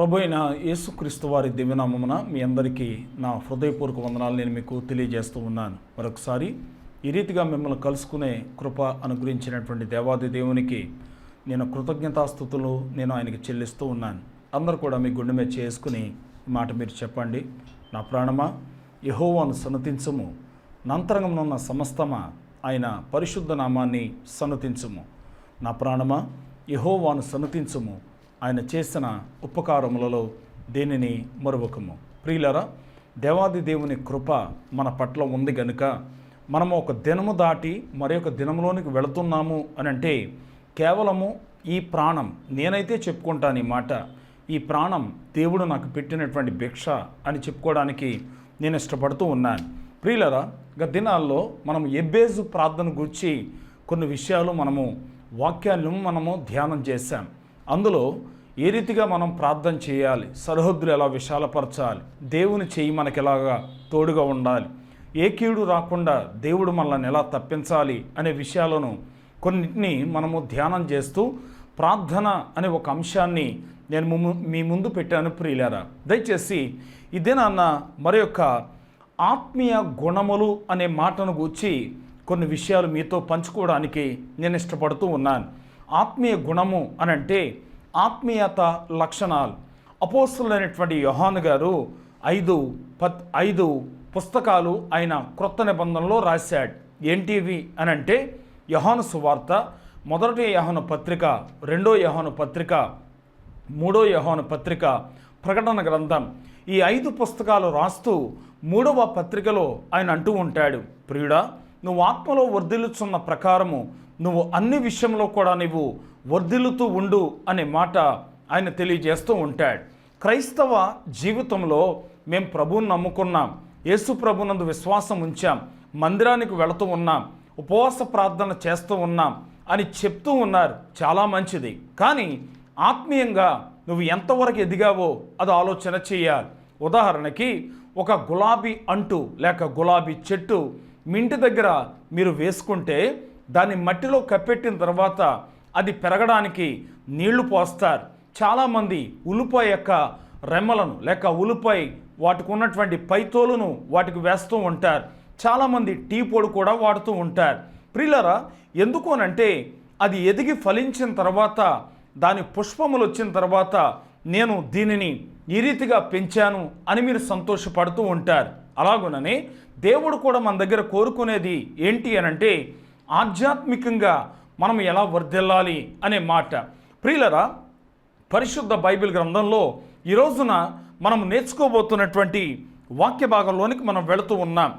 ప్రభు అయిన యేసుక్రీస్తు వారి దివ్యనామమున మీ అందరికీ నా హృదయపూర్వక వందనాలు నేను మీకు తెలియజేస్తూ ఉన్నాను. మరొకసారి ఈ రీతిగా మిమ్మల్ని కలుసుకునే కృప అనుగ్రహించినటువంటి దేవాది దేవునికి నేను కృతజ్ఞతాస్తుతులు నేను ఆయనకి చెల్లిస్తూ ఉన్నాను. అందరూ కూడా మీ గుండె మీద చేసుకుని ఈ మాట మీరు చెప్పండి. నా ప్రాణమా యెహోవాను సన్నతించుము, నంతరంగమునున్న సమస్తమా ఆయన పరిశుద్ధ నామాన్ని సన్నతించుము. నా ప్రాణమా యెహోవాను సన్నతించుము, ఆయన చేసిన ఉపకారములలో దేనిని మరువకము. ప్రియులరా, దేవాది దేవుని కృప మన పట్ల ఉంది గనుక మనము ఒక దినము దాటి మరొక దినంలోనికి వెళుతున్నాము అని అంటే కేవలము ఈ ప్రాణం, నేనైతే చెప్పుకుంటాను ఈ మాట, ఈ ప్రాణం దేవుడు నాకు పెట్టినటువంటి భిక్ష అని చెప్పుకోవడానికి నేను ఇష్టపడుతూ ఉన్నాను. ప్రియులరా, గత దినాల్లో మనం ఎబ్బేజు ప్రార్థన గురించి కొన్ని విషయాలు వాక్యాలను మనము ధ్యానం చేశాం. అందులో ఏ రీతిగా మనం ప్రార్థన చేయాలి, సరిహద్దులు ఎలా విశాలపరచాలి, దేవుని చెయ్యి మనకి ఎలాగా తోడుగా ఉండాలి, ఏ కీడు రాకుండా దేవుడు మనల్ని ఎలా తప్పించాలి అనే విషయాలను కొన్నిటిని మనము ధ్యానం చేస్తూ ప్రార్థన అనే ఒక అంశాన్ని నేను మీ ముందు పెట్టాను. ప్రియులారా, దయచేసి ఇదేనన్న మరి యొక్క ఆత్మీయ గుణములు అనే మాటను గూర్చి కొన్ని విషయాలు మీతో పంచుకోవడానికి నేను ఇష్టపడుతూ ఉన్నాను. ఆత్మీయ గుణము అని అంటే ఆత్మీయత లక్షణాలు. అపోస్తలుడైనటువంటి యోహాను గారు ఐదు పుస్తకాలు ఆయన క్రొత్త నిబంధనలో రాశాడు. ఏంటివి అని అంటే యోహాను సువార్త, మొదటి యోహాను పత్రిక, రెండో యోహాను పత్రిక, మూడో యోహాను పత్రిక, ప్రకటన గ్రంథం. ఈ 5 పుస్తకాలు రాస్తూ 3వ పత్రికలో ఆయన అంటూ ఉంటాడు, ప్రియుడా, నువ్వు ఆత్మలో వర్ధిల్లుచున్న ప్రకారము నువ్వు అన్ని విషయంలో కూడా నువ్వు వర్ధిల్లుతూ ఉండు అనే మాట ఆయన తెలియజేస్తూ ఉంటాడు. క్రైస్తవ జీవితంలో మేము ప్రభువుని నమ్ముకున్నాం, యేసు ప్రభునందు విశ్వాసం ఉంచాం, మందిరానికి వెళుతూ ఉన్నాం, ఉపవాస ప్రార్థన చేస్తూ ఉన్నాం అని చెప్తూ ఉన్నారు. చాలా మంచిది. కానీ ఆత్మీయంగా నువ్వు ఎంతవరకు ఎదిగావో అది ఆలోచన చేయాలి. ఉదాహరణకి ఒక గులాబీ అంటు లేక గులాబీ చెట్టు మీ ఇంటి దగ్గర మీరు వేసుకుంటే దాన్ని మట్టిలో కప్పెట్టిన తర్వాత అది పెరగడానికి నీళ్లు పోస్తారు. చాలామంది ఉల్లిపాయ యొక్క రెమ్మలను లేక ఉల్లిపాయ వాటికి ఉన్నటువంటి పైతోలును వాటికి వేస్తూ ఉంటారు. చాలామంది టీ పొడి కూడా వాడుతూ ఉంటారు. ప్రియులారా, ఎందుకు అనంటే అది ఎదిగి ఫలించిన తర్వాత దాని పుష్పములు వచ్చిన తర్వాత నేను దీనిని ఈ రీతిగా పెంచాను అని మీరు సంతోషపడుతూ ఉంటారు. అలాగుననే దేవుడు కూడా మన దగ్గర కోరుకునేది ఏంటి అనంటే ఆధ్యాత్మికంగా మనం ఎలా వర్ధిల్లాలి అనే మాట. ప్రియులరా, పరిశుద్ధ బైబిల్ గ్రంథంలో ఈ రోజున మనం నేర్చుకోబోతున్నటువంటి వాక్య భాగంలోనికి మనం వెళుతూ ఉన్నాం.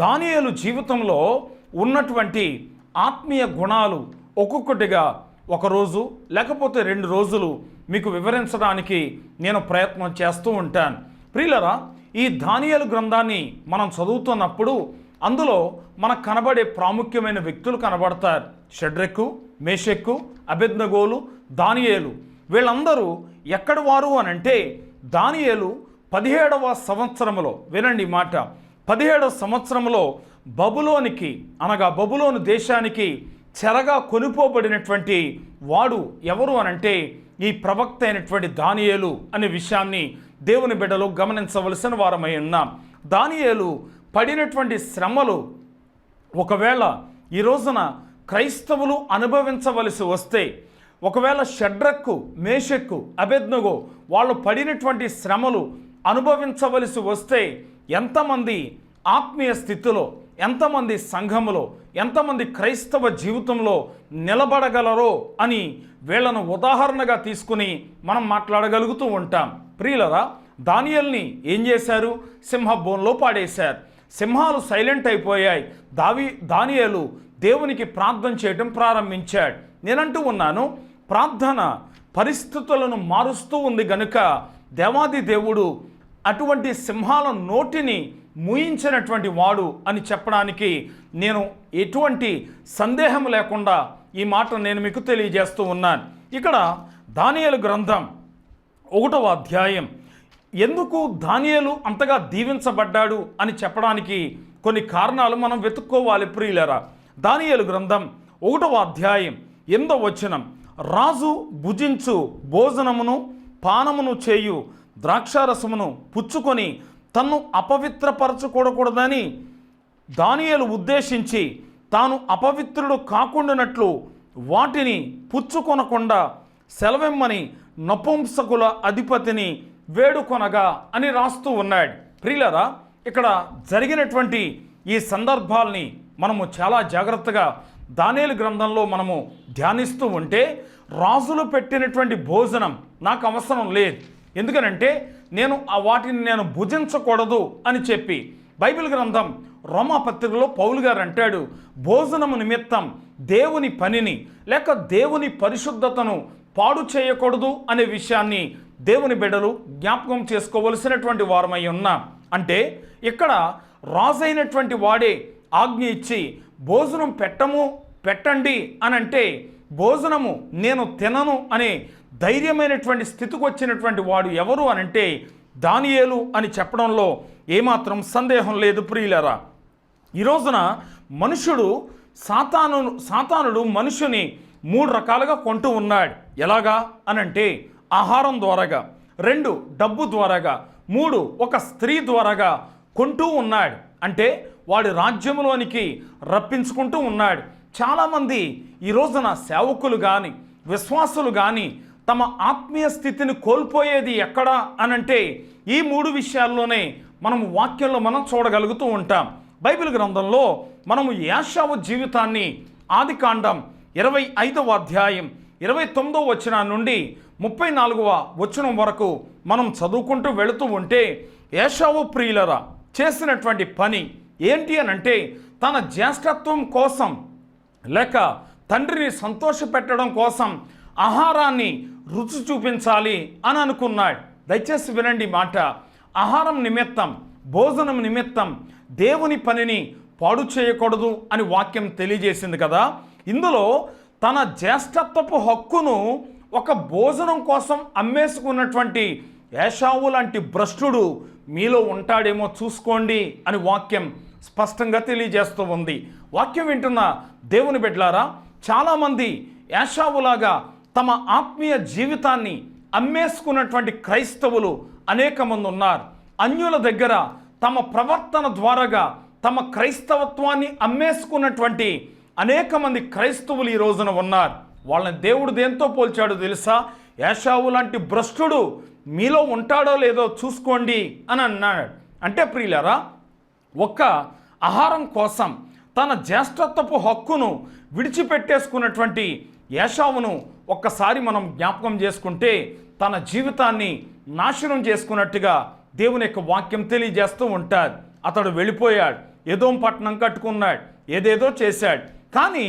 దానియేలు జీవితంలో ఉన్నటువంటి ఆత్మీయ గుణాలు ఒక్కొక్కటిగా ఒకరోజు లేకపోతే 2 రోజులు మీకు వివరించడానికి నేను ప్రయత్నం చేస్తూ ఉంటాను. ప్రియులరా, ఈ దానియేలు గ్రంథాన్ని మనం చదువుతున్నప్పుడు అందులో మనకు కనబడే ప్రాముఖ్యమైన వ్యక్తులు కనబడతారు. షడ్రెక్కు, మేషెక్కు, అబేద్నెగోలు, దానియేలు. వీళ్ళందరూ ఎక్కడి వారు అనంటే దానియేలు 17వ సంవత్సరంలో, వినండి మాట, 17వ సంవత్సరంలో బబులోనికి అనగా బబులోను దేశానికి చెరగా కొనుపోబడినటువంటి వాడు ఎవరు అనంటే ఈ ప్రవక్త అయినటువంటి దానియేలు అనే విషయాన్ని దేవుని బిడ్డలు గమనించవలసిన వారమై ఉన్నాం. దానియేలు పడినటువంటి శ్రమలు ఒకవేళ ఈ రోజున క్రైస్తవులు అనుభవించవలసి వస్తే, ఒకవేళ షడ్రక్కు, మేషక్కు, అబేద్నెగో వాళ్ళు పడినటువంటి శ్రమలు అనుభవించవలసి వస్తే ఎంతమంది ఆత్మీయ స్థితిలో, ఎంతమంది సంఘములో, ఎంతమంది క్రైస్తవ జీవితంలో నిలబడగలరో అని వీళ్ళను ఉదాహరణగా తీసుకుని మనం మాట్లాడగలుగుతూ ఉంటాం. ప్రియులరా, దానియేలుని ఏం చేశారు? సింహబోన్లో పాడేశారు. సింహాలు సైలెంట్ అయిపోయాయి. దానియేలు దేవునికి ప్రార్థన చేయడం ప్రారంభించాడు. నేనంటూ ఉన్నాను, ప్రార్థన పరిస్థితులను మారుస్తూ ఉంది గనుక దేవాది దేవుడు అటువంటి సింహాల నోటిని మూయించినటువంటి వాడు అని చెప్పడానికి నేను ఎటువంటి సందేహం లేకుండా ఈ మాట నేను మీకు తెలియజేస్తూ ఉన్నాను. ఇక్కడ దానియేలు గ్రంథం 1వ అధ్యాయం, ఎందుకు దానియేలు అంతగా దీవించబడ్డాడు అని చెప్పడానికి కొన్ని కారణాలు మనం వెతుక్కోవాలి. ప్రియులరా, దానియేలు గ్రంథం 1వ అధ్యాయం 8వ వచనం, రాజు భుజించు భోజనమును పానమును చేయు ద్రాక్షారసమును పుచ్చుకొని తన్ను అపవిత్రపరచకూడదని దానియేలు ఉద్దేశించి తాను అపవిత్రుడు కాకుండానట్లు వాటిని పుచ్చుకొనకుండా సెలవిమ్మని నపుంసకుల అధిపతిని వేడుకొనగా అని రాస్తూ ఉన్నాడు. ప్రియులారా, ఇక్కడ జరిగినటువంటి ఈ సందర్భాల్ని మనము చాలా జాగ్రత్తగా దానియేలు గ్రంథంలో మనము ధ్యానిస్తూ ఉంటే, రాజులు పెట్టినటువంటి భోజనం నాకు అవసరం లేదు, ఎందుకనంటే వాటిని నేను భుజించకూడదు అని చెప్పి బైబిల్ గ్రంథం రోమా పత్రికలో పౌలు గారు అంటాడు, భోజనము నిమిత్తం దేవుని పనిని లేక దేవుని పరిశుద్ధతను పాడు చేయకూడదు అనే విషయాన్ని దేవుని బిడ్డలు జ్ఞాపకం చేసుకోవలసినటువంటి వారమై ఉన్నాం. అంటే ఇక్కడ రాజైనటువంటి వాడే ఆజ్ఞ ఇచ్చి భోజనం పెట్టండి అని అంటే భోజనము నేను తినను అనే ధైర్యమైనటువంటి స్థితికి వచ్చినటువంటి వాడు ఎవరు అనంటే దానియేలు అని చెప్పడంలో ఏమాత్రం సందేహం లేదు. ప్రియులారా, ఈ రోజున మనుషుడు సాతానుడు మనుషుని 3 రకాలుగా కొంటూ ఉన్నాడు. ఎలాగా అనంటే ఆహారం ద్వారాగా, 2 డబ్బు ద్వారాగా, 3 ఒక స్త్రీ ద్వారాగా కొంటూ ఉన్నాడు. అంటే వాడి రాజ్యంలోనికి రప్పించుకుంటూ ఉన్నాడు. చాలామంది ఈ రోజున సేవకులు కానీ విశ్వాసులు కానీ తమ ఆత్మీయ స్థితిని కోల్పోయేది ఎక్కడా అనంటే ఈ 3 విషయాల్లోనే మనము వాక్యంలో మనం చూడగలుగుతూ ఉంటాం. బైబిల్ గ్రంథంలో మనము యాషావు జీవితాన్ని ఆదికాండం 25వ అధ్యాయం 29వ వచనం నుండి 34వ వచనం వరకు మనం చదువుకుంటూ వెళుతూ ఉంటే, యాషావు ప్రియులరా చేసినటువంటి పని ఏంటి అనంటే తన జ్యేష్ఠత్వం కోసం లేక తండ్రిని సంతోషపెట్టడం కోసం ఆహారాన్ని రుచి చూపించాలి అని అనుకున్నాడు. దయచేసి వినండి మాట. ఆహారం నిమిత్తం, భోజనం నిమిత్తం దేవుని పనిని పాడు చేయకూడదు అని వాక్యం తెలియజేసింది కదా. ఇందులో తన జ్యేష్ఠత్వపు హక్కును ఒక భోజనం కోసం అమ్మేసుకున్నటువంటి ఏశావు లాంటి భ్రష్టుడు మీలో ఉంటాడేమో చూసుకోండి అని వాక్యం స్పష్టంగా తెలియజేస్తూ ఉంది. వాక్యం వింటున్న దేవుని బిడ్డలారా, చాలామంది ఏశావులాగా తమ ఆత్మీయ జీవితాన్ని అమ్మేసుకున్నటువంటి క్రైస్తవులు అనేక మంది ఉన్నారు. అన్యుల దగ్గర తమ ప్రవర్తన ద్వారాగా తమ క్రైస్తవత్వాన్ని అమ్మేసుకున్నటువంటి అనేక మంది క్రైస్తవులు ఈ రోజున ఉన్నారు. వాళ్ళని దేవుడు దేంతో పోల్చాడో తెలుసా? ఏశావు లాంటి భ్రష్టుడు మీలో ఉంటాడో లేదో చూసుకోండి అని అన్నాడు. అంటే ప్రియులారా, ఒక్క ఆహారం కోసం తన జ్యేష్ఠత్వపు హక్కును విడిచిపెట్టేసుకున్నటువంటి ఏశావును ఒక్కసారి మనం జ్ఞాపకం చేసుకుంటే తన జీవితాన్ని నాశనం చేసుకున్నట్టుగా దేవుని యొక్క వాక్యం తెలియజేస్తూ ఉంటాడు. అతడు వెళ్ళిపోయాడు, ఎదోం పట్టణం కట్టుకున్నాడు, ఏదేదో చేశాడు. కానీ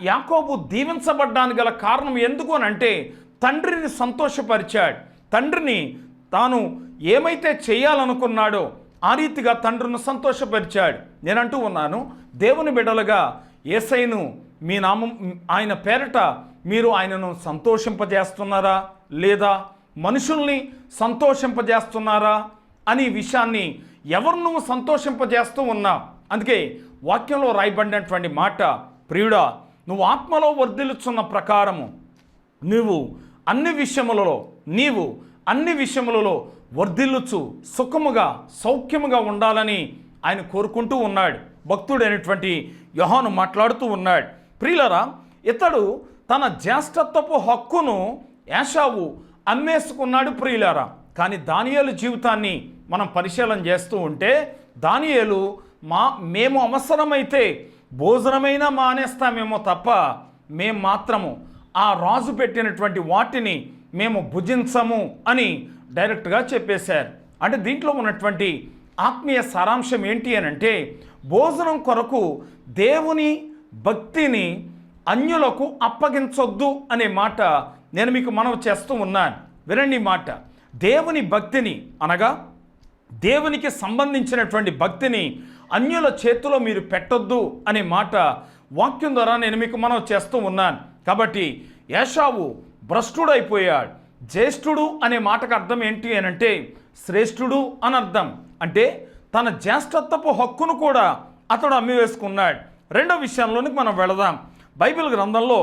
యాకోబు దీవించబడ్డానికి గల కారణం ఎందుకు అని అంటే తండ్రిని సంతోషపరిచాడు. తండ్రిని తాను ఏమైతే చేయాలనుకున్నాడో ఆ రీతిగా తండ్రిని సంతోషపరిచాడు. నేనంటూ ఉన్నాను, దేవుని బిడ్డలుగా యేసయ్యను మీ నామం ఆయన పేరట మీరు ఆయనను సంతోషింపజేస్తున్నారా లేదా మనుషుల్ని సంతోషింపజేస్తున్నారా అనే విషయాన్ని ఎవరు నువ్వు సంతోషింపజేస్తూ ఉన్నావు. అందుకే వాక్యంలో రాయబడినటువంటి మాట, ప్రియుడా నువ్వు ఆత్మలో వర్ధిల్లుచున్న ప్రకారము నీవు అన్ని విషయములలో వర్ధిల్లుచు సుఖముగా సౌఖ్యముగా ఉండాలని ఆయన కోరుకుంటూ ఉన్నాడు. భక్తుడైనటువంటి యోహాను మాట్లాడుతూ ఉన్నాడు. ప్రియులరా, ఇతడు తన జ్యేష్ఠత్వపు హక్కును ఏశావు అమ్మేసుకున్నాడు. ప్రియులారా, కానీ దానియేలు జీవితాన్ని మనం పరిశీలన చేస్తూ ఉంటే దానియేలు మేము అవసరమైతే భోజనమైనా మానేస్తామేమో తప్ప మేము మాత్రము ఆ రాజు పెట్టినటువంటి వాటిని మేము భుజించము అని డైరెక్ట్గా చెప్పేశారు. అంటే దీంట్లో ఉన్నటువంటి ఆత్మీయ సారాంశం ఏంటి అని అంటే భోజనం కొరకు దేవుని భక్తిని అన్యులకు అప్పగించొద్దు అనే మాట నేను మీకు మనవి చేస్తూ ఉన్నాను. వినండి మాట. దేవుని భక్తిని అనగా దేవునికి సంబంధించినటువంటి భక్తిని అన్యుల చేతిలో మీరు పెట్టొద్దు అనే మాట వాక్యం ద్వారా నేను మీకు మనవి చేస్తూ ఉన్నాను. కాబట్టి ఏశావు భ్రష్టుడైపోయాడు. జ్యేష్ఠుడు అనే మాటకు అర్థం ఏంటి అని అంటే శ్రేష్ఠుడు అని అర్థం. అంటే తన జ్యేష్ఠత్వపు హక్కును కూడా అతడు అమ్మివేసుకున్నాడు. రెండవ విషయంలోనికి మనం వెళదాం. బైబిల్ గ్రంథంలో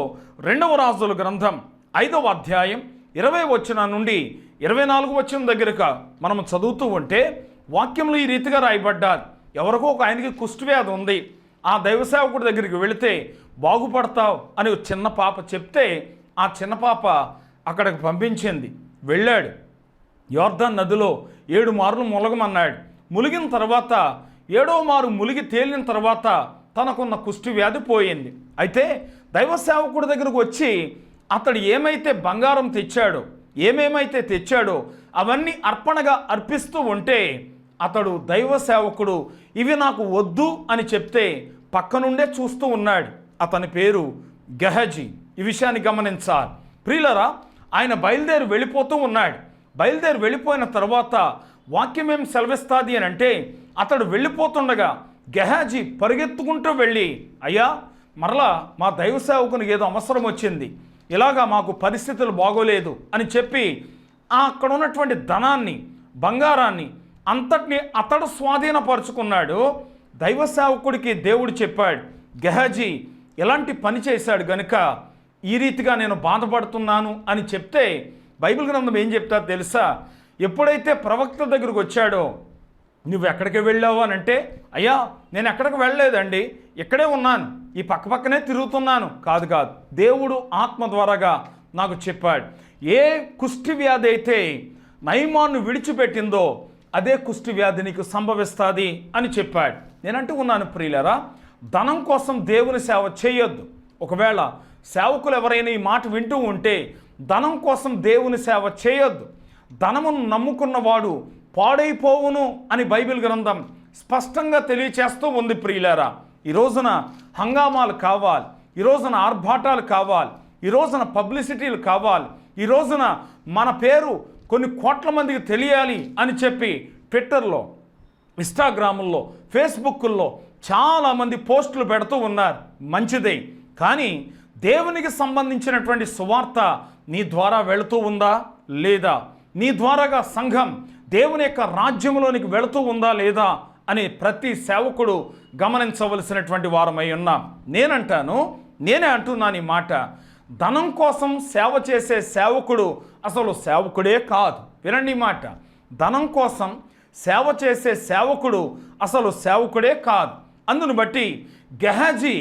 2వ రాజుల గ్రంథం 5వ అధ్యాయం 20 వచనం నుండి 24 వచనం దగ్గరగా మనం చదువుతూ ఉంటే వాక్యంలో ఈ రీతిగా రాయబడ్డారు. ఎవరికో ఒక ఆయనకి కుష్ఠవ్యాధి ఉంది. ఆ దైవ సేవకుడి దగ్గరికి వెళితే బాగుపడతావు అని ఒక చిన్న పాప చెప్తే ఆ చిన్న పాప అక్కడికి పంపించింది. వెళ్ళాడు. యోర్దాను నదిలో 7 మార్లు ములగమన్నాడు. ములిగిన తర్వాత 7వ మారు ములిగి తేలిన తర్వాత తనకున్న కుష్ఠవ్యాధి పోయింది. అయితే దైవ సేవకుడి దగ్గరకు వచ్చి అతడు ఏమైతే బంగారం తెచ్చాడో, ఏమేమైతే తెచ్చాడో అవన్నీ అర్పణగా అర్పిస్తూ ఉంటే అతడు దైవ సేవకుడు ఇవి నాకు వద్దు అని చెప్తే పక్కనుండే చూస్తూ ఉన్నాడు. అతని పేరు గెహజీ. ఈ విషయాన్ని గమనించాలి ప్రియులరా. ఆయన బయలుదేరి వెళ్ళిపోతూ ఉన్నాడు. బయలుదేరి వెళ్ళిపోయిన తర్వాత వాక్యం ఏం సెలవిస్తుంది అని అంటే, అతడు వెళ్ళిపోతుండగా గెహజీ పరిగెత్తుకుంటూ వెళ్ళి, అయ్యా మరలా మా దైవ సేవకునికి ఏదో అవసరం వచ్చింది, ఇలాగా మాకు పరిస్థితులు బాగోలేదు అని చెప్పి అక్కడ ఉన్నటువంటి ధనాన్ని, బంగారాన్ని అంతటిని అతడు స్వాధీనపరుచుకున్నాడు. దైవ సేవకుడికి దేవుడు చెప్పాడు, గెహజీ ఎలాంటి పని చేశాడు గనుక ఈ రీతిగా నేను బాధపడుతున్నాను అని చెప్తే బైబిల్ గ్రంథం ఏం చెప్తారో తెలుసా? ఎప్పుడైతే ప్రవక్త దగ్గరకు వచ్చాడో, నువ్వు ఎక్కడికి వెళ్ళావు అని అంటే, అయ్యా నేను ఎక్కడికి వెళ్ళలేదండి, ఇక్కడే ఉన్నాను, ఈ పక్కపక్కనే తిరుగుతున్నాను. కాదు దేవుడు ఆత్మ ద్వారాగా నాకు చెప్పాడు, ఏ కుష్టి వ్యాధి అయితే నయమాను విడిచిపెట్టిందో అదే కుష్టి వ్యాధి నీకు సంభవిస్తుంది అని చెప్పాడు. నేనంటూ ఉన్నాను ప్రియులారా, ధనం కోసం దేవుని సేవ చేయొద్దు. ఒకవేళ సేవకులు ఎవరైనా ఈ మాట వింటూ ఉంటే ధనం కోసం దేవుని సేవ చేయొద్దు. ధనమును నమ్ముకున్నవాడు పాడైపోవును అని బైబిల్ గ్రంథం స్పష్టంగా తెలియచేస్తూ ఉంది ప్రియులారా. ఈ రోజున హంగామాలు కావాలి, ఈ రోజున ఆర్భాటాలు కావాలి, ఈ రోజున పబ్లిసిటీలు కావాలి, ఈ రోజున మన పేరు కొన్ని కోట్ల మందికి తెలియాలి అని చెప్పి ట్విట్టర్లో, ఇన్స్టాగ్రాముల్లో, ఫేస్బుక్ల్లో చాలామంది పోస్టులు పెడుతూ ఉన్నారు. మంచిదే, కానీ దేవునికి సంబంధించినటువంటి సువార్త నీ ద్వారా వెళుతూ ఉందా లేదా? నీ ద్వారాగా సంఘం దేవుని యొక్క రాజ్యంలోనికి వెళుతూ ఉందా లేదా అని ప్రతి సేవకుడు గమనించవలసినటువంటి వారమై ఉన్నాం. నేనే అంటున్నాను ఈ మాట. ధనం కోసం సేవ చేసే సేవకుడు అసలు సేవకుడే కాదు. వినండి మాట, ధనం కోసం సేవ చేసే సేవకుడు అసలు సేవకుడే కాదు. అందును బట్టి గెహజీ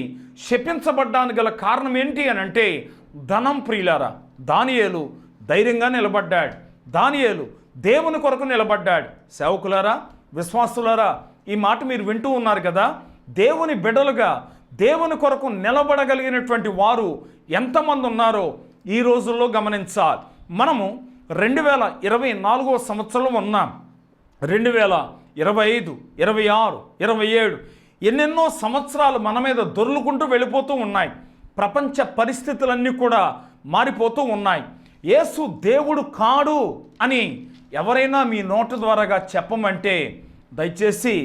శపించబడ్డానికి గల కారణం ఏంటి అని అంటే ధనం. ప్రియులారా, దానియేలు ధైర్యంగా నిలబడ్డాడు. దానియేలు దేవుని కొరకు నిలబడ్డాడు. సేవకులారా, విశ్వాసులారా, ఈ మాట మీరు వింటూ ఉన్నారు కదా. దేవుని బిడ్డలుగా దేవుని కొరకు నిలబడగలిగినటువంటి వారు ఎంతమంది ఉన్నారో ఈ రోజుల్లో గమనించాలి. మనము 2024వ సంవత్సరంలో ఉన్నాం. 2025, 26, 27 ఎన్నెన్నో సంవత్సరాలు మన మీద దొర్లుకుంటూ వెళ్ళిపోతూ ఉన్నాయి. ప్రపంచ పరిస్థితులన్నీ కూడా మారిపోతూ ఉన్నాయి. యేసు దేవుడు కాడు అని ఎవరైనా మీ నోటి ద్వారాగా చెప్పమంటే దయచేసి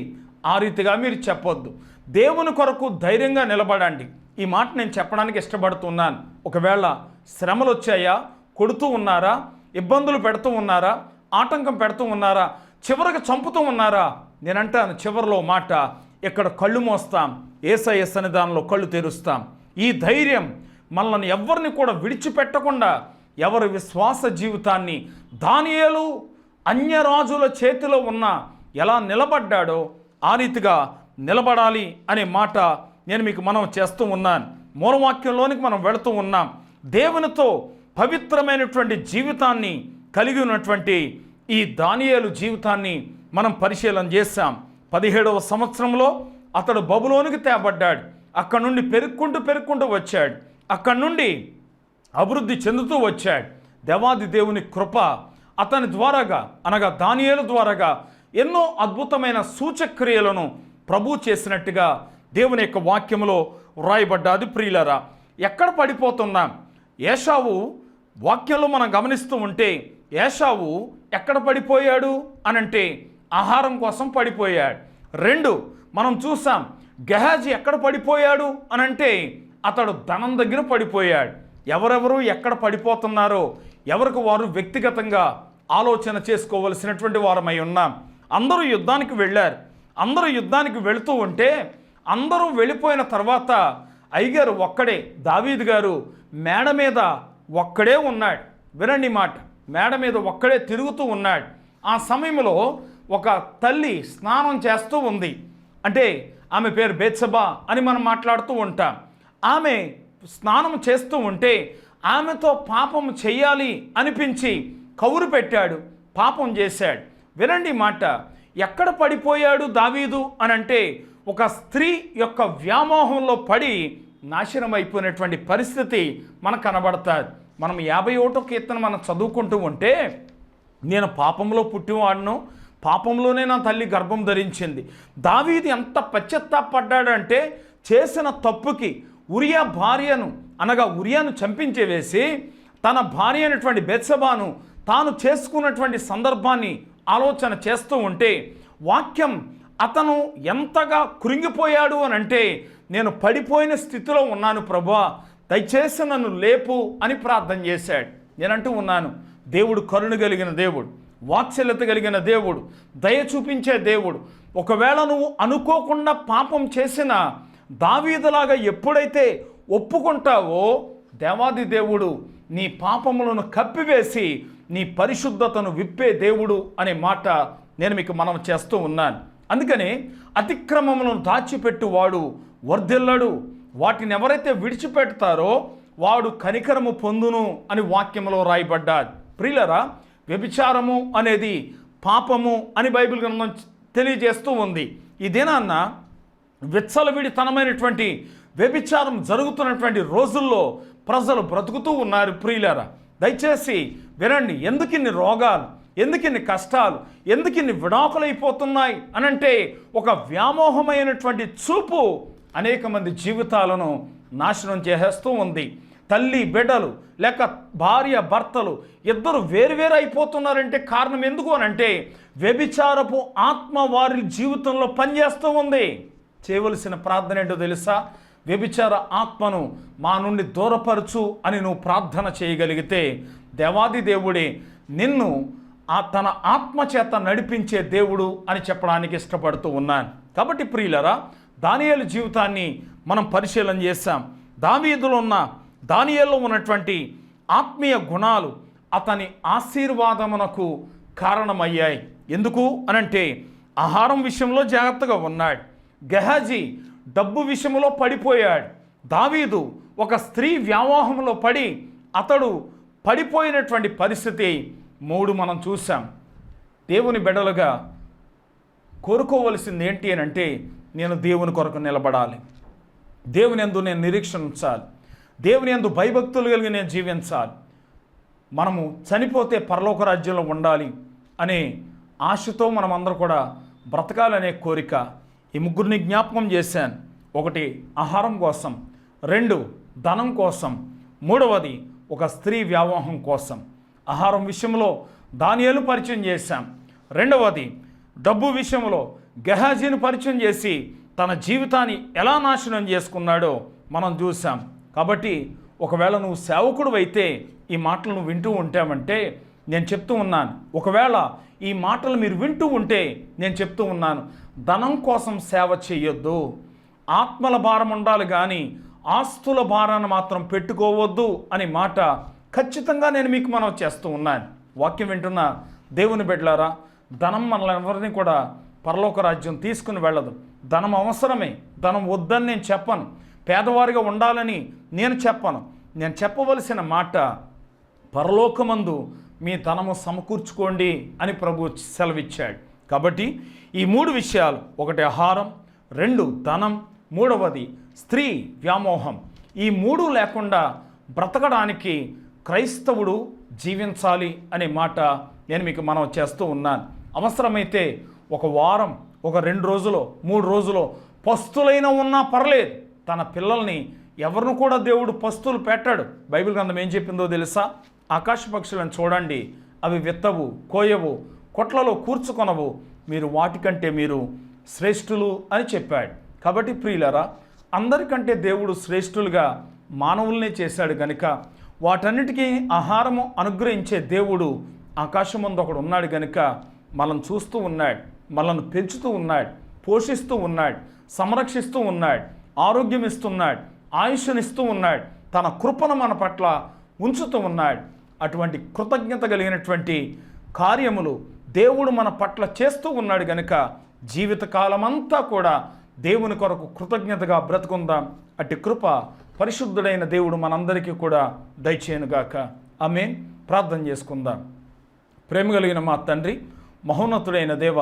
ఆ రీతిగా మీరు చెప్పొద్దు. దేవుని కొరకు ధైర్యంగా నిలబడండి. ఈ మాట నేను చెప్పడానికి ఇష్టపడుతున్నాను. ఒకవేళ శ్రమలు వచ్చాయా, కొడుతూ ఉన్నారా, ఇబ్బందులు పెడుతూ ఉన్నారా, ఆటంకం పెడుతూ ఉన్నారా, చివరికి చంపుతూ ఉన్నారా, నేనంటాను చివరిలో మాట, ఇక్కడ కళ్ళు మోస్తాం, యేసయ్య సన్నిధానంలో కళ్ళు తెరుస్తాం. ఈ ధైర్యం మనల్ని ఎవరిని కూడా విడిచిపెట్టకుండా ఎవరి విశ్వాస జీవితాన్ని దానియేలు అన్యరాజుల చేతిలో ఉన్న ఎలా నిలబడ్డాడో ఆ రీతిగా నిలబడాలి అనే మాట నేను మీకు మనం చేస్తూ ఉన్నాను. మూలవాక్యంలోనికి మనం వెళుతూ ఉన్నాం. దేవునితో పవిత్రమైనటువంటి జీవితాన్ని కలిగి ఉన్నటువంటి ఈ దానియేలు జీవితాన్ని మనం పరిశీలన చేశాం. 17వ సంవత్సరంలో అతడు బబులోనికి తేబడ్డాడు. అక్కడ నుండి పెరుక్కుంటూ వచ్చాడు. అక్కడి నుండి అభివృద్ధి చెందుతూ వచ్చాడు. దేవాది దేవుని కృప అతని ద్వారాగా, అనగా దానియేలు ద్వారాగా ఎన్నో అద్భుతమైన సూచక్రియలను ప్రభు చేసినట్టుగా దేవుని యొక్క వాక్యములో వ్రాయబడ్డాది. ప్రియులరా, ఎక్కడ పడిపోతున్నాం? ఏశావు వాక్యంలో మనం గమనిస్తూ ఉంటే ఏశావు ఎక్కడ పడిపోయాడు అనంటే ఆహారం కోసం పడిపోయాడు. 2 మనం చూసాం, గెహజీ ఎక్కడ పడిపోయాడు అనంటే అతడు ధనం దగ్గర పడిపోయాడు. ఎవరెవరు ఎక్కడ పడిపోతున్నారో ఎవరికి వారు వ్యక్తిగతంగా ఆలోచన చేసుకోవలసినటువంటి వారమై ఉన్నాం. అందరూ యుద్ధానికి వెళ్ళారు. అందరూ యుద్ధానికి వెళుతూ ఉంటే అందరూ వెళ్ళిపోయిన తర్వాత అయ్యగారు ఒక్కడే, దావీదు గారు మేడ మీద ఒక్కడే ఉన్నాడు. వినండి మాట, మేడ మీద ఒక్కడే తిరుగుతూ ఉన్నాడు. ఆ సమయంలో ఒక తల్లి స్నానం చేస్తూ ఉంది. అంటే ఆమె పేరు బెత్షెబా అని మనం మాట్లాడుతూ ఉంటాం. ఆమె స్నానం చేస్తూ ఉంటే ఆమెతో పాపం చెయ్యాలి అనిపించి కౌరు పెట్టాడు, పాపం చేశాడు. వినండి మాట, ఎక్కడ పడిపోయాడు దావీదు అనంటే ఒక స్త్రీ యొక్క వ్యామోహంలో పడి నాశనం అయిపోయినటువంటి పరిస్థితి మనకు కనబడుతుంది. మనం 51వ కీర్తన మనం చదువుకుంటూ ఉంటే, నేను పాపంలో పుట్టివాడును, పాపంలోనే నా తల్లి గర్భం ధరించింది. దావీదు ఎంత పశ్చాత్తాపడ్డాడంటే చేసిన తప్పుకి ఉరియా భార్యను అనగా ఉరియాను చంపించేవేసి తన భార్య అయినటువంటి బెత్షెబాను తాను చేసుకున్నటువంటి సందర్భాన్ని ఆలోచన చేస్తూ ఉంటే వాక్యం అతను ఎంతగా కృంగిపోయాడు అని అంటే, నేను పడిపోయిన స్థితిలో ఉన్నాను ప్రభువా, దయచేసి నన్ను లేపు అని ప్రార్థన చేశాడు. నేనంటూ ఉన్నాను, దేవుడు కరుణ కలిగిన దేవుడు, వాత్సల్యత కలిగిన దేవుడు, దయ చూపించే దేవుడు. ఒకవేళ నువ్వు అనుకోకుండా పాపం చేసిన దావీదులాగా ఎప్పుడైతే ఒప్పుకుంటావో దేవాది దేవుడు నీ పాపములను కప్పివేసి నీ పరిశుద్ధతను విప్పే దేవుడు అనే మాట నేను మీకు మనం చేస్తూ ఉన్నాను. అందుకని అతిక్రమములను దాచిపెట్టువాడు వర్ధిల్లడు, వాటిని ఎవరైతే విడిచిపెడతారో వాడు కనికరము పొందును అని వాక్యంలో రాయబడ్డాడు. ప్రియులరా, వ్యభిచారము అనేది పాపము అని బైబిల్ గ్రంథం తెలియజేస్తూ ఉంది. ఈ దినాన్న విచ్చలవిడితనమైనటువంటి వ్యభిచారం జరుగుతున్నటువంటి రోజుల్లో ప్రజలు బ్రతుకుతూ ఉన్నారు. ప్రియులరా, దయచేసి వినండి, ఎందుకిన్ని రోగాలు, ఎందుకిన్ని కష్టాలు, ఎందుకిన్ని విడాకులైపోతున్నాయి అనంటే ఒక వ్యామోహమైనటువంటి చూపు అనేక మంది జీవితాలను నాశనం చేసేస్తూ ఉంది. తల్లి బిడ్డలు లేక భార్య భర్తలు ఇద్దరు వేరువేరు అయిపోతున్నారంటే కారణం ఎందుకు అనంటే వ్యభిచారపు ఆత్మ వారి జీవితంలో పనిచేస్తూ ఉంది. చేయవలసిన ప్రార్థన ఏంటో తెలుసా? వ్యభిచార ఆత్మను మా నుండి దూరపరచు అని నువ్వు ప్రార్థన చేయగలిగితే దేవాది దేవుడే నిన్ను తన ఆత్మ చేత నడిపించే దేవుడు అని చెప్పడానికి ఇష్టపడుతూ ఉన్నాను. కాబట్టి ప్రియులరా, దానియేలు జీవితాన్ని మనం పరిశీలన చేశాం. దానియేలులో ఉన్నటువంటి ఆత్మీయ గుణాలు అతని ఆశీర్వాదమునకు కారణమయ్యాయి. ఎందుకు అనంటే ఆహారం విషయంలో జాగ్రత్తగా ఉన్నాడు. గెహాజీ డబ్బు విషయంలో పడిపోయాడు. దావీదు ఒక స్త్రీ వ్యామోహంలో పడి అతడు పడిపోయినటువంటి పరిస్థితి 3 మనం చూసాం. దేవుని బిడ్డలుగా కోరుకోవలసింది ఏంటి అని అంటే, నేను దేవుని కొరకు నిలబడాలి, దేవుని యందు నేను నిరీక్షణ ఉంచాలి, దేవుని యందు భయభక్తులు కలిగి నేను జీవించాలి, మనము చనిపోతే పరలోక రాజ్యంలో ఉండాలి అనే ఆశతో మనం అందరూ కూడా బ్రతకాలనే కోరిక. ఈ 3 జ్ఞాపకం చేశాను. 1 ఆహారం కోసం, 2 ధనం కోసం, 3వది ఒక స్త్రీ వ్యామోహం కోసం. ఆహారం విషయంలో దానియేలు పరిచయం చేశాం. 2వది డబ్బు విషయంలో గెహాజీని పరిచయం చేసి తన జీవితాన్ని ఎలా నాశనం చేసుకున్నాడో మనం చూసాం. కాబట్టి ఒకవేళ నువ్వు సేవకుడు అయితే ఈ మాటలు నువ్వు వింటూ ఉంటామంటే నేను చెప్తూ ఉన్నాను, ఒకవేళ ఈ మాటలు మీరు వింటూ ఉంటే నేను చెప్తూ ఉన్నాను, ధనం కోసం సేవ చేయొద్దు, ఆత్మల భారం ఉండాలి కానీ ఆస్తుల భారాన్ని మాత్రం పెట్టుకోవద్దు అనే మాట ఖచ్చితంగా నేను మీకు మనం చేస్తూ ఉన్నాను. వాక్యం వింటున్న దేవుని బిడ్డలారా, ధనం మనల్ని ఎవరిని కూడా పరలోక రాజ్యం తీసుకుని వెళ్ళదు. ధనం అవసరమే, ధనం వద్దని నేను చెప్పను, పేదవారిగా ఉండాలని నేను చెప్పను. నేను చెప్పవలసిన మాట, పరలోకమందు మీ ధనము సమకూర్చుకోండి అని ప్రభు సెలవిచ్చాడు. కాబట్టి ఈ 3 విషయాలు, 1 ఆహారం, 2 ధనం, 3వది స్త్రీ వ్యామోహం, ఈ 3 లేకుండా బ్రతకడానికి క్రైస్తవుడు జీవించాలి అనే మాట నేను మీకు మనం చేస్తూ ఉన్నాను. అవసరమైతే 1 వారం, 2 రోజులో, 3 రోజులో పస్తులైనా ఉన్నా పర్లేదు. తన పిల్లల్ని ఎవరిని కూడా దేవుడు పస్తులు పెట్టాడు. బైబిల్ గ్రంథం ఏం చెప్పిందో తెలుసా? ఆకాశ పక్షులను చూడండి, అవి విత్తవు, కోయవు, కొట్లలో కూర్చుకొనవు, మీరు వాటికంటే మీరు శ్రేష్ఠులు అని చెప్పాడు. కాబట్టి ప్రియులరా, అందరికంటే దేవుడు శ్రేష్ఠులుగా మానవుల్నే చేశాడు కనుక వాటన్నిటికీ ఆహారము అనుగ్రహించే దేవుడు ఆకాశమందు ఒకడు ఉన్నాడు కనుక మనల్ని చూస్తూ ఉన్నాడు, మనల్ని పెంచుతూ ఉన్నాడు, పోషిస్తూ ఉన్నాడు, సంరక్షిస్తూ ఉన్నాడు, ఆరోగ్యం ఇస్తున్నాడు, ఆయుష్నిస్తూ ఉన్నాడు, తన కృపను మన పట్ల ఉంచుతూ ఉన్నాడు. అటువంటి కృతజ్ఞత కలిగినటువంటి కార్యములు దేవుడు మన పట్ల చేస్తూ ఉన్నాడు గనుక జీవితకాలమంతా కూడా దేవుని కొరకు కృతజ్ఞతగా బ్రతుకుందాం. అట్టి కృప పరిశుద్ధుడైన దేవుడు మనందరికీ కూడా దయచేయనుగాక. ఆమేన్. ప్రార్థన చేసుకుందాం. ప్రేమ కలిగిన మా తండ్రి, మహోన్నతుడైన దేవ,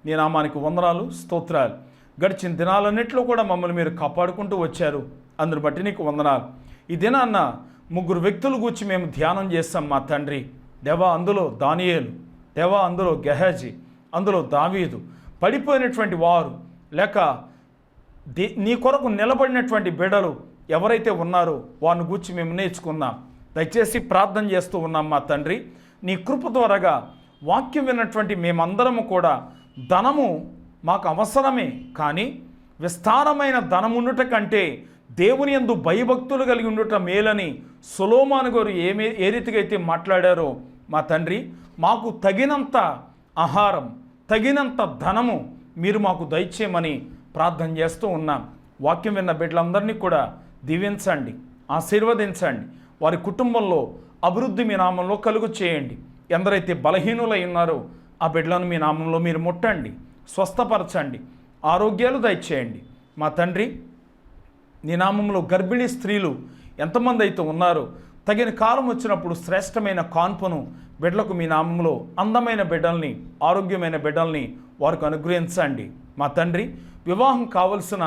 నీ నామానికి వందనాలు, స్తోత్రాలు. గడిచిన దినాలన్నింటిలో కూడా మమ్మల్ని మీరు కాపాడుకుంటూ వచ్చారు. అందుని బట్టి నీకు వందనాలు. ఈ దినాన్న 3 వ్యక్తుల గురించి మేము ధ్యానం చేస్తాం మా తండ్రి. దేవా, అందులో దానియేలు, దేవా అందులో గెహాజీ, అందులో దావీదు, పడిపోయినటువంటి వారు లేక నీ కొరకు నిలబడినటువంటి బిడ్డలు ఎవరైతే ఉన్నారో వారిని గూర్చి మేము నేర్చుకున్నాం. దయచేసి ప్రార్థన చేస్తూ ఉన్నాం మా తండ్రి. నీ కృప ద్వారాగా వాక్యం విన్నటువంటి మేమందరము కూడా ధనము మాకు అవసరమే, కానీ విస్తారమైన ధనముండుట కంటే దేవుని యందు భయభక్తులు కలిగి ఉండుట మేలని సొలొమోను గారు ఏ రీతిగా అయితే మాట్లాడారో మా తండ్రి, మాకు తగినంత ఆహారం, తగినంత ధనము మీరు మాకు దయచేయమని ప్రార్థన చేస్తూ ఉన్నాం. వాక్యం విన్న బిడ్డలందరినీ కూడా దీవించండి, ఆశీర్వదించండి. వారి కుటుంబంలో అభివృద్ధి మీ నామంలో కలుగు చేయండి. ఎందరైతే బలహీనులై ఉన్నారో ఆ బిడ్డలను మీ నామంలో మీరు ముట్టండి, స్వస్థపరచండి, ఆరోగ్యాలు దయచేయండి. మా తండ్రి, నీ నామంలో గర్భిణీ స్త్రీలు ఎంతమంది అయితే ఉన్నారో తగిన కాలం వచ్చినప్పుడు శ్రేష్టమైన కాన్పును బిడ్డలకు మీ నామంలో అందమైన బిడ్డల్ని, ఆరోగ్యమైన బిడ్డల్ని వారికి అనుగ్రహించండి. మా తండ్రి, వివాహం కావలసిన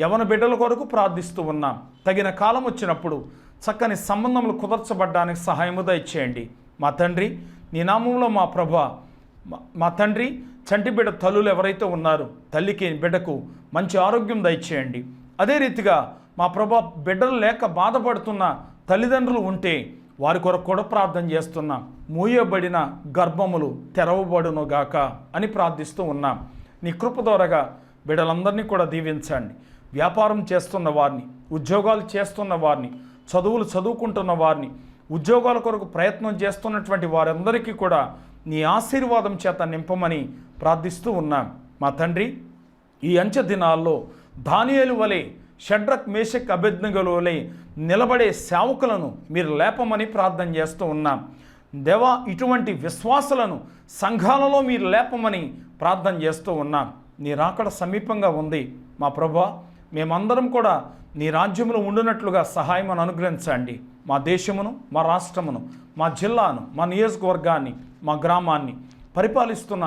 యవన బిడ్డల కొరకు ప్రార్థిస్తూ ఉన్నాం. తగిన కాలం వచ్చినప్పుడు చక్కని సంబంధములు కుదర్చబడ్డానికి సహాయము దయచేయండి. మా తండ్రి, నీ నామంలో మా ప్రభా, మా తండ్రి, చంటి బిడ్డ తల్లులు ఎవరైతే ఉన్నారో తల్లికి బిడ్డకు మంచి ఆరోగ్యం దయచేయండి. అదే రీతిగా మా ప్రభా, బిడ్డలు లేక బాధపడుతున్న తల్లిదండ్రులు ఉంటే వారి కొరకు కూడా ప్రార్థన చేస్తున్నాం. మూయబడిన గర్భములు తెరవబడునుగాక అని ప్రార్థిస్తూ ఉన్నాం. నీ కృప ద్వారాగా బిడ్డలందరినీ కూడా దీవించండి. వ్యాపారం చేస్తున్న వారిని, ఉద్యోగాలు చేస్తున్న వారిని, చదువులు చదువుకుంటున్న వారిని, ఉద్యోగాల కొరకు ప్రయత్నం చేస్తున్నటువంటి వారందరికీ కూడా నీ ఆశీర్వాదం చేత నింపమని ప్రార్థిస్తూ ఉన్నాం. మా తండ్రి, ఈ అంచె దినాల్లో దానియేలు వలె, షడ్రక్, మేషక్, అబేద్నెగోల వలె నిలబడే సేవకులను మీరు లేపమని ప్రార్థన చేస్తూ ఉన్నాం. దేవా, ఇటువంటి విశ్వాసులను సంఘాలలో మీరు లేపమని ప్రార్థన చేస్తూ ఉన్నాం. నీ రాకడ సమీపంగా ఉంది మా ప్రభా. మేమందరం కూడా నీ రాజ్యంలో ఉండునట్లుగా సహాయం అనుగ్రహించండి. మా దేశమును, మా రాష్ట్రమును, మా జిల్లాను, మా నియోజకవర్గాన్ని, మా గ్రామాన్ని పరిపాలిస్తున్న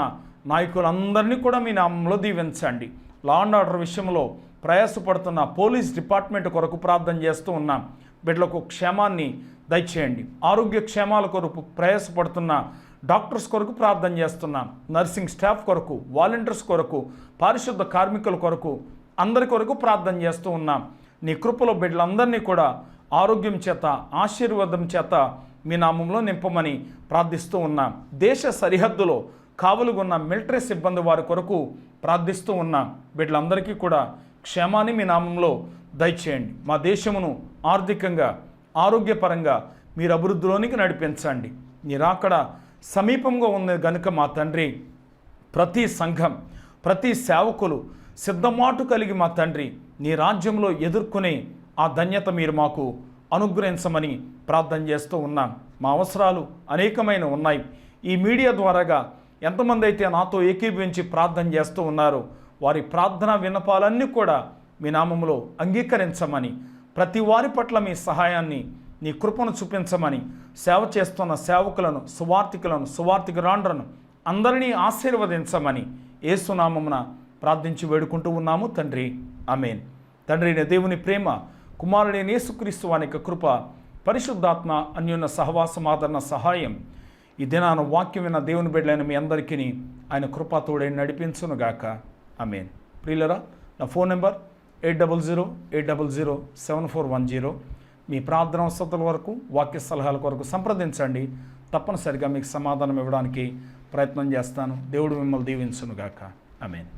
నాయకులందరినీ కూడా మీ నామంలో దీవించండి. లా అండ్ ఆర్డర్ విషయంలో ప్రయాసపడుతున్న పోలీస్ డిపార్ట్మెంట్ కొరకు ప్రార్థన చేస్తూ ఉన్నాం. బిడ్డలకు క్షేమాన్ని దయచేయండి. ఆరోగ్య క్షేమాల కొరకు ప్రయాసపడుతున్న డాక్టర్స్ కొరకు ప్రార్థన చేస్తున్నాం. నర్సింగ్ స్టాఫ్ కొరకు, వాలంటీర్స్ కొరకు, పారిశుద్ధ కార్మికుల కొరకు, అందరి కొరకు ప్రార్థన చేస్తూ ఉన్నాం. నీ కృపలో బిడ్డలందరినీ కూడా ఆరోగ్యం చేత, ఆశీర్వాదం చేత మీ నామంలో నింపమని ప్రార్థిస్తూ ఉన్నాం. దేశ సరిహద్దులో కావలుగున్న మిలిటరీ సిబ్బంది వారి కొరకు ప్రార్థిస్తూ ఉన్నాం. బిడ్డలందరికీ కూడా క్షేమాన్ని మీ నామంలో దయచేయండి. మా దేశమును ఆర్థికంగా, ఆరోగ్యపరంగా మీరు అభివృద్ధిలోనికి నడిపించండి. నీ రాకడ సమీపంగా ఉంది గనుక మా తండ్రి, ప్రతి సంఘం, ప్రతి సేవకులు సిద్ధమాటు కలిగి మా తండ్రి నీ రాజ్యంలో ఎదుర్కొనే ఆ ధన్యత మీరు మాకు అనుగ్రహించమని ప్రార్థన చేస్తూ ఉన్నాం. మా అవసరాలు అనేకమైన ఉన్నాయి. ఈ మీడియా ద్వారాగా ఎంతమంది అయితే నాతో ఏకీభవించి ప్రార్థన చేస్తూ ఉన్నారో వారి ప్రార్థనా విన్నపాలన్నీ కూడా మీ నామములో అంగీకరించమని, ప్రతి వారి పట్ల మీ సహాయాన్ని, నీ కృపను చూపించమని, సేవ చేస్తున్న సేవకులను, సువార్థికులను, సువార్థికురాండ్రను అందరినీ ఆశీర్వదించమని యేసునామమున ప్రార్థించి వేడుకుంటూ ఉన్నాము తండ్రి. ఆమేన్. తండ్రి అయిన దేవుని ప్రేమ, కుమారుడైన యేసుక్రీస్తు వాని యొక్క కృప, పరిశుద్ధాత్మ అన్యోన్య సహవాసం, ఆదరణ, సహాయం ఈ దినాన వాక్యం విన్న దేవుని బిడ్డలైన మీ అందరికీ ఆయన కృపతోడే నడిపించునుగాక. ఆమేన్. ప్రియులరా, నా ఫోన్ నెంబర్ 8008007410. మీ ప్రార్థన అవసరాల వరకు, వాక్య సలహాల కొరకు సంప్రదించండి. తప్పనిసరిగా మీకు సమాధానం ఇవ్వడానికి ప్రయత్నం చేస్తాను. దేవుడు మిమ్మల్ని దీవించునుగాక. ఆమేన్.